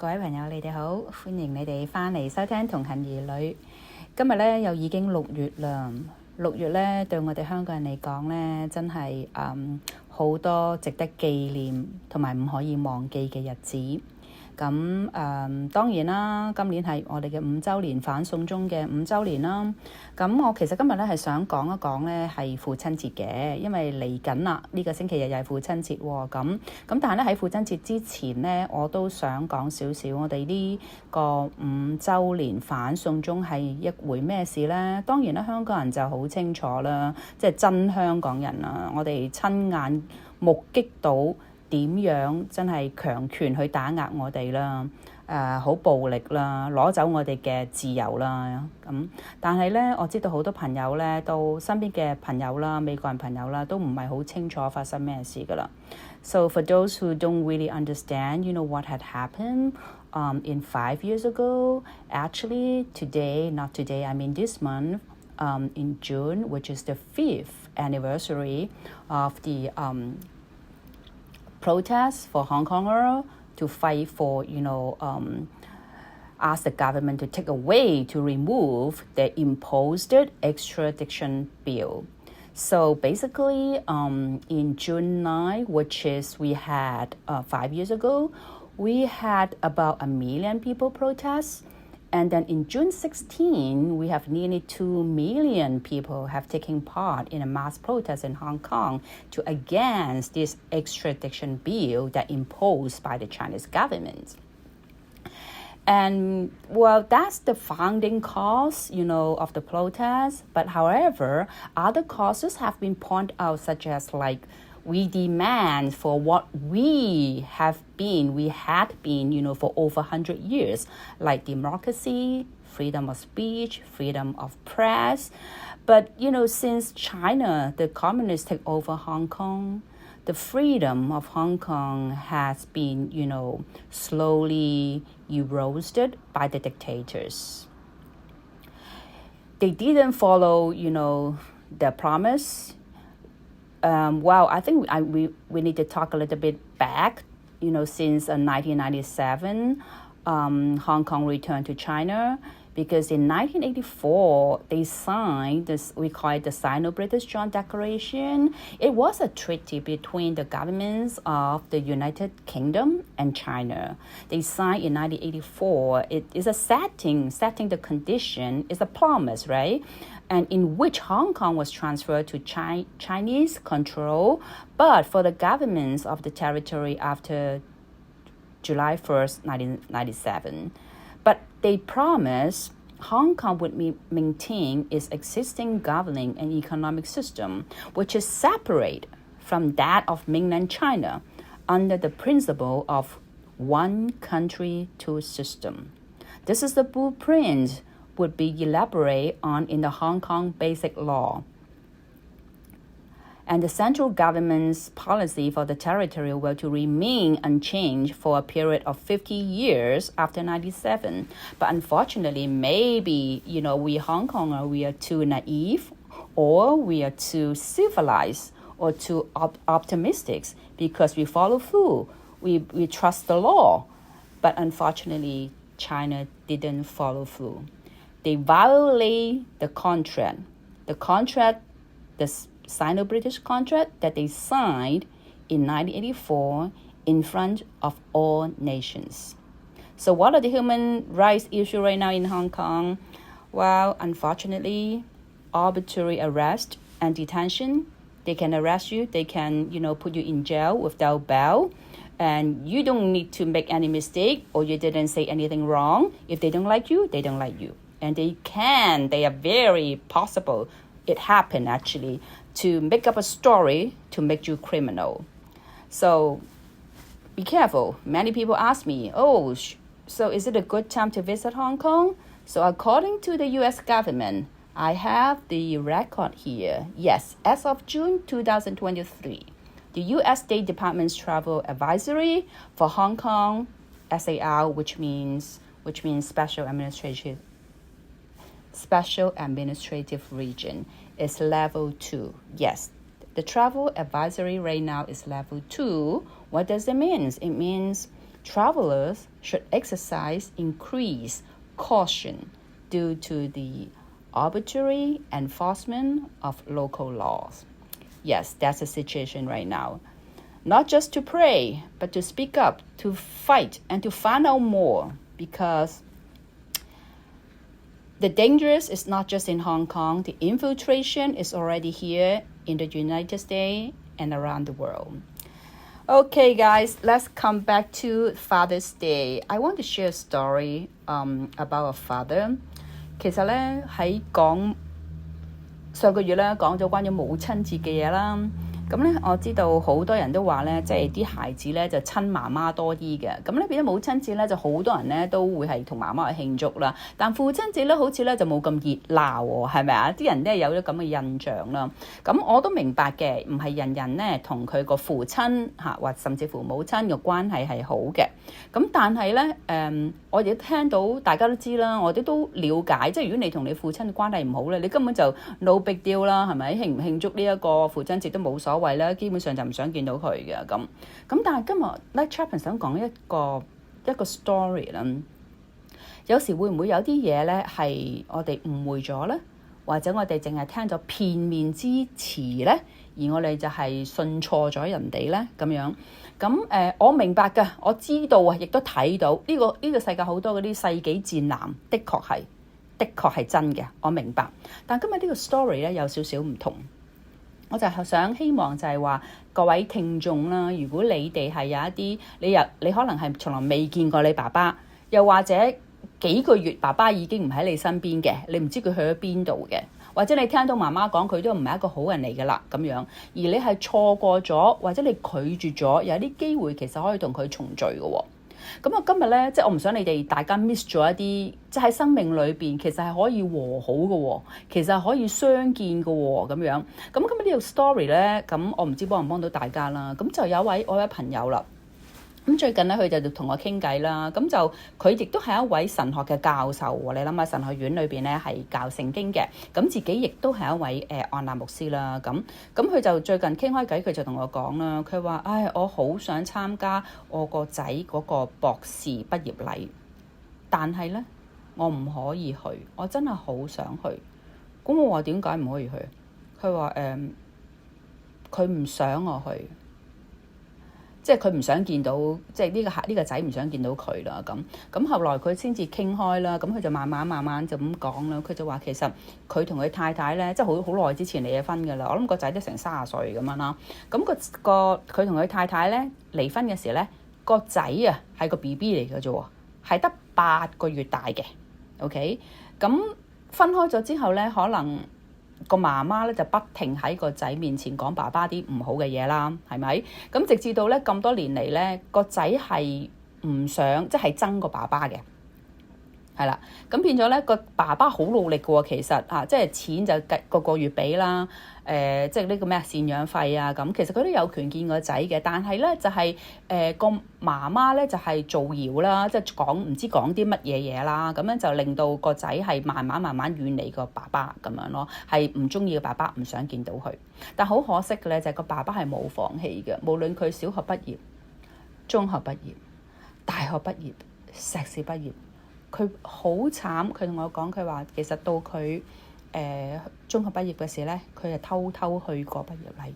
各位朋友，你哋好，歡迎你哋返嚟收聽同行兒女。今日咧又已經6月啦，6月咧對我哋香港人嚟講咧，真係好多值得紀念同埋唔可以忘記嘅日子。咁當然啦，今年係我哋嘅5週年反送中嘅5週年啦。咁我其實今日咧係想講一講咧係父親節嘅，因為嚟緊啦，呢個星期日又係父親節喎。咁但係咧喺父親節之前咧，我都想講少少我哋呢個5週年反送中係一回咩事咧？當然啦，香港人就好清楚啦，即係真香港人啊，我哋親眼目擊到點樣真係強權去打壓我哋啦，好暴力啦，攞走我哋嘅自由啦。但係咧，我知道好多朋友咧，到身邊嘅朋友啦、美國人朋友啦，都唔係好清楚發生咩事噶啦。So for those who don't really understand, what had happened in 5 years ago, actually today, not today, I mean this month, in June, which is the 5th anniversary of the protests for Hong Konger to fight for, ask the government to take away, to remove the imposed extradition bill. So basically, in June 9, which is we had 5 years ago, we had about 1 million people protest. And then in June 16, we have nearly 2 million people have taken part in a mass protest in Hong Kong to against this extradition bill that imposed by the Chinese government. And well, that's the founding cause, of the protest. But however, other causes have been pointed out, such as we demand for what we had been, for over 100 years, like democracy, freedom of speech, freedom of press. But, since China, the communists take over Hong Kong, the freedom of Hong Kong has been, slowly eroded by the dictators. They didn't follow, their promise. I think we need to talk a little bit back, since 1997, Hong Kong returned to China, because in 1984, they signed this, we call it the Sino-British Joint Declaration. It was a treaty between the governments of the United Kingdom and China. They signed in 1984. It is a setting the condition, is a promise, right? And in which Hong Kong was transferred to Chinese control, but for the governments of the territory after July 1st, 1997. But they promised Hong Kong would maintain its existing governing and economic system, which is separate from that of mainland China, under the principle of one country, two system. This is the blueprint would be elaborated on in the Hong Kong Basic Law. And the central government's policy for the territory were to remain unchanged for a period of 50 years after 97. But unfortunately, maybe, we Hong Kongers, we are too naive, or we are too civilized, or too optimistic, because we follow through. We trust the law. But unfortunately, China didn't follow through. They violate the contract. The Sino-British contract that they signed in 1984 in front of all nations. So what are the human rights issues right now in Hong Kong? Well, unfortunately, arbitrary arrest and detention. They can arrest you. They can, put you in jail without bail. And you don't need to make any mistake, or you didn't say anything wrong. If they don't like you, they don't like you. And they are very possible, it happened actually, to make up a story to make you criminal. So be careful. Many people ask me, so is it a good time to visit Hong Kong? So according to the U.S. government, I have the record here. Yes, as of June 2023, the U.S. State Department's travel advisory for Hong Kong, SAR, which means Special Administrative Region, is level 2. Yes, the travel advisory right now is level 2. What does it mean? It means travelers should exercise increased caution due to the arbitrary enforcement of local laws. Yes, that's the situation right now. Not just to pray, but to speak up, to fight, and to find out more, because the danger is not just in Hong Kong. The infiltration is already here in the United States and around the world. Okay, guys, let's come back to Father's Day. I want to share a story about a father. 其實咧喺上個月咧講咗關於母親節嘅嘢啦。咁咧，我知道好多人都話咧，即係啲孩子咧就親媽媽多啲嘅。咁咧變咗母親節咧，就好多人咧都會係同媽媽去慶祝啦。但父親節咧，好似咧就冇咁熱鬧喎，係咪啊？啲人咧有咗咁嘅印象啦。咁我都明白嘅，唔係人人咧同佢個父親或甚至乎母親嘅關係係好嘅。咁但係咧，我哋聽到大家都知啦，我哋都了解，即係如果你同你父親嘅關係唔好咧，你根本就 no big deal 啦，係咪？慶唔慶祝呢一個父親節都冇所謂啦，基本上就唔想見到佢嘅咁。但係今日 Like Chaplin 想講一個 story 啦。有時會唔會有啲嘢咧係我哋誤會咗咧，或者我哋淨係聽咗片面之詞咧，而我哋就係信錯咗人哋咧咁樣。咁我明白㗎，我知道啊，亦都睇到呢個世界好多嗰啲世紀戰艦，的確係真嘅，我明白。但今日呢個 story 咧有少少唔同，我就係希望就係話各位聽眾啦，如果你哋係有一啲你可能係從來未見過你爸爸，又或者幾個月爸爸已經唔喺你身邊嘅，你唔知佢去咗邊度嘅。或者你聽到媽媽講佢都唔係一個好人嚟㗎啦咁樣，而你係錯過咗，或者你拒絕咗，有啲機會其實可以同佢重聚嘅喎。咁我今日咧，即係我唔想你哋大家 miss 咗一啲，即係喺生命裏邊其實係可以和好嘅喎，其實係可以相見嘅喎咁樣。咁今日呢個 story 咧，咁我唔知幫唔幫到大家啦。咁就有我位朋友啦。咁最近咧，佢就同我傾偈啦。咁就佢亦都係一位神學嘅教授喎。你諗下，神學院裏邊咧係教聖經嘅，咁自己亦都係一位按立牧師啦。咁佢就最近傾開偈，佢就同我講啦。佢話：我好想參加我個仔嗰個博士畢業禮，但係咧我唔可以去。我真係好想去。咁我話點解唔可以去？佢話佢唔想我去。即係佢唔想見到，即係呢個仔唔想見到佢啦咁後來佢先至傾開啦，咁佢就慢慢就咁講啦。佢就話其實佢同佢太太咧，即係好耐之前離咗婚㗎啦。我諗個仔都成30歲咁樣啦。咁佢同佢太太咧離婚嘅時咧，個仔啊係個 BB 嚟嘅啫喎，係得8個月大嘅。OK， 咁分開咗之後咧，可能個媽媽咧就不停喺個仔面前講爸爸啲唔好嘅嘢啦，係咪？咁直至到咧咁多年嚟咧，個仔係唔想，即係憎個爸爸嘅，係啦。咁變咗咧個爸爸好努力嘅喎，其實即係錢就個月俾啦，即係呢個咩贍養費啊咁。其實佢都有權見個仔嘅，但係咧就係個媽媽咧就係造謠啦，即係唔知講啲乜嘢嘢啦，咁樣就令到個仔係慢慢遠離個爸爸咁樣咯，係唔中意個爸爸，唔想見到佢。但好可惜嘅咧，就係個爸爸係冇放棄嘅，無論佢小學畢業、中學畢業、大學畢業、碩士畢業，佢好慘。佢同我講，佢話其實到佢中學畢業嘅時咧，佢係偷偷去過畢業禮。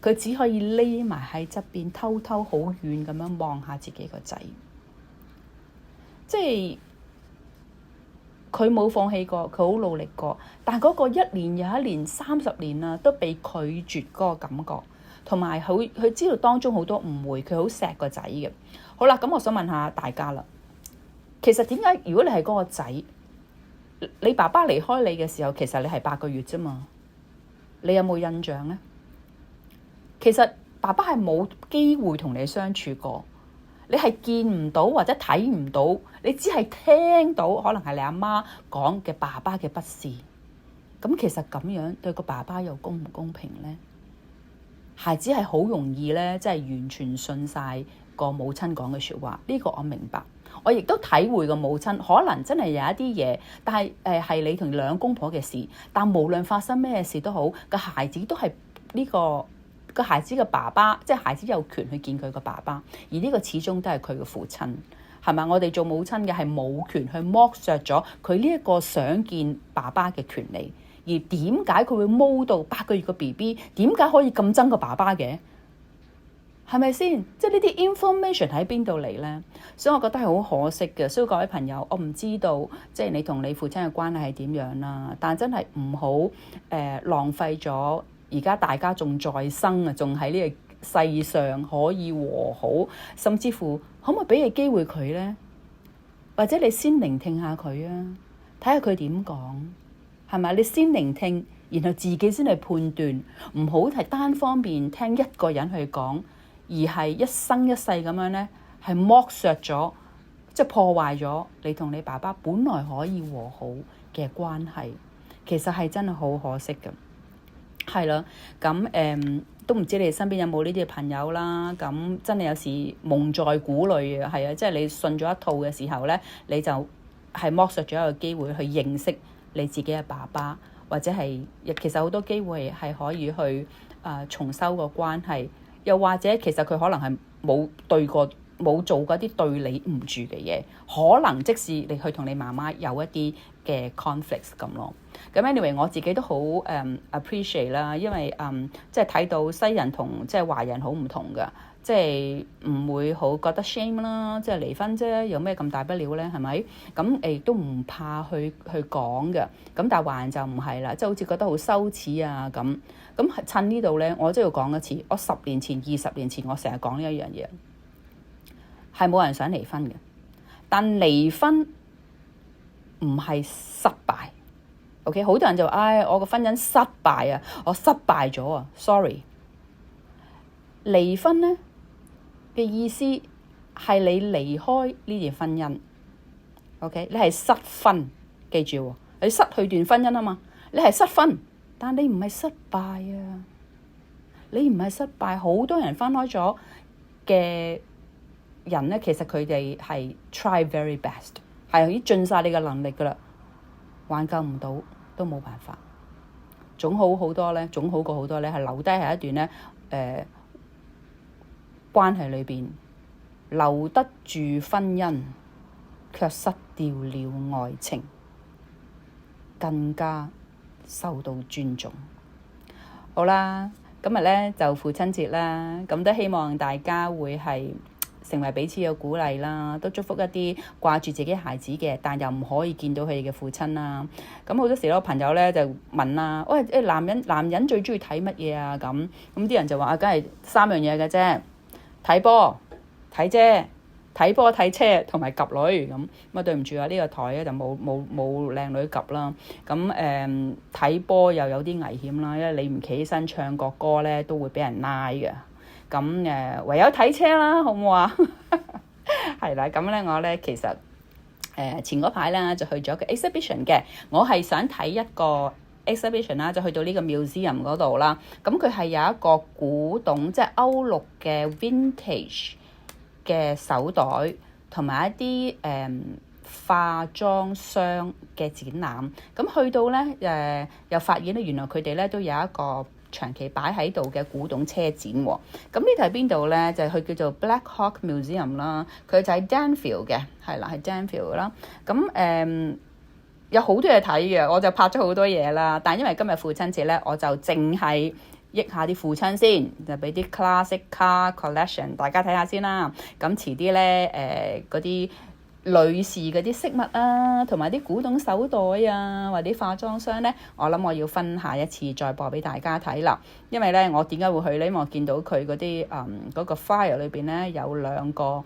佢只可以匿埋喺側邊，偷偷好遠咁樣望下自己個仔。即係佢冇放棄過，佢好努力過。但係嗰個1年又1年30年啦，都被拒絕嗰個感覺，同埋佢知道當中好多誤會，佢好錫個仔嘅。好啦，咁我想問下大家啦，其實點解如果你係嗰個仔，你爸爸離開你嘅時候，其實你係8個月啫嘛？你有冇印象呢？其實爸爸係冇機會同你相處過，你係見唔到或者睇唔到，你只係聽到可能係你阿媽講嘅爸爸嘅不是。咁其實咁樣對個爸爸又公唔公平呢？孩子係好容易咧，即係完全信晒個母親講嘅説話。呢個我明白，我亦都體會個母親可能真係有一啲嘢，但係係你同兩公婆嘅事。但無論發生咩事都好，個孩子都係呢個個孩子嘅爸爸，即係孩子有權去見佢個爸爸，而呢個始終都係佢嘅父親，係咪？我哋做母親嘅係冇權去剝削咗佢呢一個想見爸爸嘅權利。而點解佢會踎到8個月嘅 BB？ 點解可以咁憎個爸爸嘅？係咪先？即係呢啲 information 喺邊度嚟呢？所以我覺得係好可惜嘅。所以各位朋友，我唔知道即係你同你父親嘅關係係點樣啦。但真係唔好浪費咗而家大家仲在生啊，仲喺呢個世上可以和好，甚至乎可唔可以俾個機會佢呢？或者你先聆聽下佢啊，睇下佢點講。係咪？你先聆聽，然後自己先去判斷，唔好係單方面聽一個人去講，而係一生一世咁樣呢，係剝削咗，即係破壞咗你同你爸爸本來可以和好嘅關係。其實係真係好可惜嘅，係啦。咁都唔知你哋身邊有冇呢啲嘅朋友啦。咁真係有時蒙在鼓裏啊，係啊，即係你信咗一套嘅時候呢，你就係剝削咗一個機會去認識你自己嘅爸爸，或者係其實好多機會係可以去重修個關係，又或者其實佢可能係冇做過啲對你唔住嘅嘢，可能即使你去同你媽媽有一啲嘅 conflicts 咁咯。咁 anyway 我自己都好appreciate 啦，因為即係睇到西人同即係華人好唔同㗎。即係唔會好覺得 shame 啦，即係離婚啫，有咩咁大不了咧？係咪？咁亦都唔怕去講嘅。咁但係華人就唔係啦，即係好似覺得好羞恥啊咁。咁趁呢度咧，我都要講一次。我10年前、20年前，我成日講呢一樣嘢，係冇人想離婚嘅。但離婚唔係失敗。OK， 好多人就我個婚姻失敗啊，我失敗咗啊 ，sorry。離婚咧嘅意思係你離開呢段婚姻 ，OK？ 你係失婚，記住喎，你失去段婚姻啊嘛，你係失婚，但你唔係失敗啊，你唔係失敗。好多人分開咗嘅人咧，其實佢哋係 try very best， 係已經盡晒你嘅能力噶啦，挽救唔到都冇辦法，總好過好多咧，係留低係一段咧關係裏邊留得住婚姻，卻失掉了愛情，更加受到尊重。好啦，今日咧就父親節啦，咁都希望大家會係成為彼此嘅鼓勵啦，都祝福一啲掛住自己孩子嘅，但又唔可以見到佢哋嘅父親啦。咁好多時咧，朋友咧就問啦，喂，男人最中意睇乜嘢啊？咁啲人就話梗係3樣嘢嘅啫。睇波、睇姐、睇波、睇車同埋及女咁。對唔住啊，呢個台咧就冇靚女及啦。咁睇波又有啲危險啦，因為你唔企起身唱國歌咧，都會俾人拉嘅。咁唯有睇車啦，好唔好啊？係啦，咁咧我咧其實前嗰排咧就去咗個 exhibition 嘅，我係想睇一個exhibition 啦，就去到呢個 museum 嗰度啦。咁佢係有一個古董，即係歐陸嘅 vintage 嘅手袋，同埋一啲化妝箱嘅展覽。咁去到咧又發現咧，原來佢哋咧都有一個長期擺喺度嘅古董車展喎。咁呢度係邊度咧？就係佢叫做 Black Hawk Museum 啦。佢就喺 Danville 嘅，係啦，係 Danville 啦。咁有好多嘢睇嘅，我就拍咗好多嘢啦。但因為今日父親節咧，我就淨係益下啲父親先，就俾啲 classic car collection 大家睇下先啦。咁遲啲咧嗰啲女士嗰啲飾物啊，同埋啲古董手袋啊，或者化妝箱咧，我諗我要分下一次再播俾大家睇啦。因為咧，我點解會去咧？因為我見到佢嗰啲嗰個 file 裏邊咧有2個。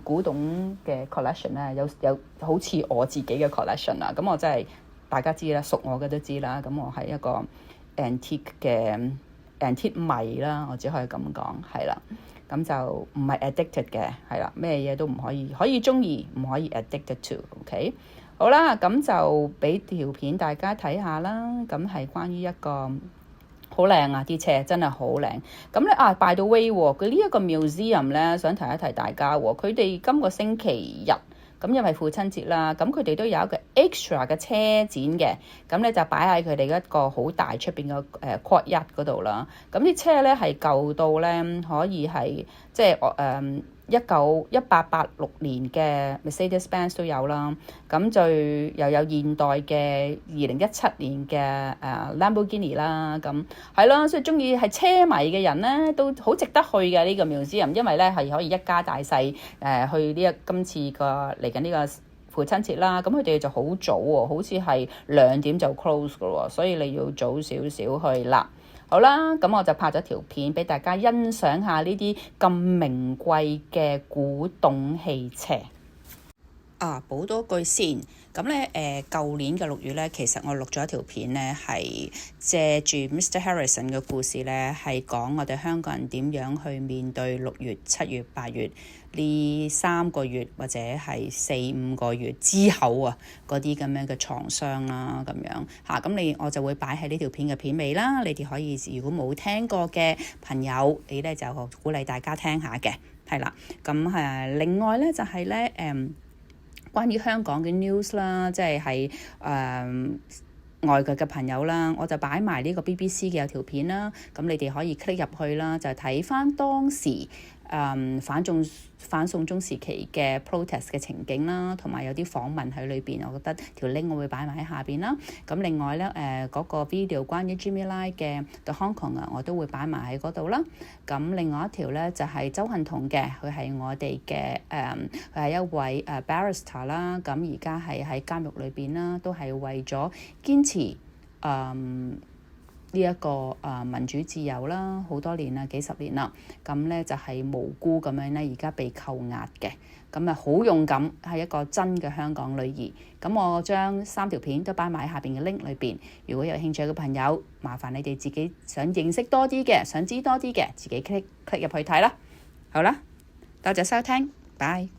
古董嘅 collection 咧，有好似我自己嘅 collection 啦。咁我真係大家知啦，熟我嘅都知啦。咁我係一個 antique 迷啦，我只可以咁講，係啦。咁就唔係 addicted 嘅，係啦，咩嘢都唔可以中意，唔可以 addicted to。OK， 好啦，咁就俾條片大家睇下啦。咁係關於一個。好靚啊！啲車真係好靚。咁咧by the way，佢呢一個 museum 咧，想提一提大家喎。佢哋今個星期日咁因為父親節啦，咁佢哋都有一個 extra 嘅車展嘅，咁咧就擺喺佢哋一個好大出邊嘅court yard嗰度啦。咁啲車咧係舊到咧可以係即係1886年嘅 Mercedes-Benz 都有啦，咁又有現代嘅2017年嘅Lamborghini 啦，咁係咯，所以中意係車迷嘅人咧都好值得去嘅呢個 museum，因為咧係可以一家大細去今次個嚟緊呢個父親節啦，咁佢哋就好早喎，好似係2點就 close 噶喎，所以你要早少少去啦。好啦，咁我就拍咗條片俾大家欣賞下呢啲咁名貴嘅古董汽車。補多句先，咁咧舊年嘅6月咧，其實我錄咗一條片咧，係借住 Mr. Harrison 嘅故事咧，係講我哋香港人點樣去面對6月、7月、8月呢3個月或者係4-5個月之後啊，嗰啲咁樣嘅創傷啦，咁樣嚇，咁我就會擺喺呢條片嘅片尾啦。你哋可以如果冇聽過嘅朋友，你咧就鼓勵大家聽下嘅，係啦。咁另外咧就係咧關於香港嘅 news 啦，即係外國嘅朋友啦，我就擺埋呢個 BBC 嘅有條片啦，咁你哋可以 click 入去啦，就睇翻當時反送中時期嘅 protest 嘅情景啦，同埋有啲訪問喺裏邊，我覺得條 link 我會擺埋喺下邊啦。咁另外咧嗰個 video 關於 Jimmy Lai 嘅 The Hong Kong 我都會擺埋喺嗰度啦。咁另外一條咧就係周幸彤嘅，佢係我哋嘅佢係一位barrister 啦，咁而家係喺監獄裏邊啦，都係為咗堅持呢一個民主自由啦，好多年啦，幾十年啦，咁咧就係無辜咁樣咧，而家被扣押嘅，咁好勇敢，係一個真嘅香港女兒。咁我將3條片都擺埋喺下邊嘅 link 裏邊，如果有興趣嘅朋友，麻煩你哋自己想認識多啲嘅，想知多啲嘅，自己 click 入去睇啦。好啦，多謝收聽，拜。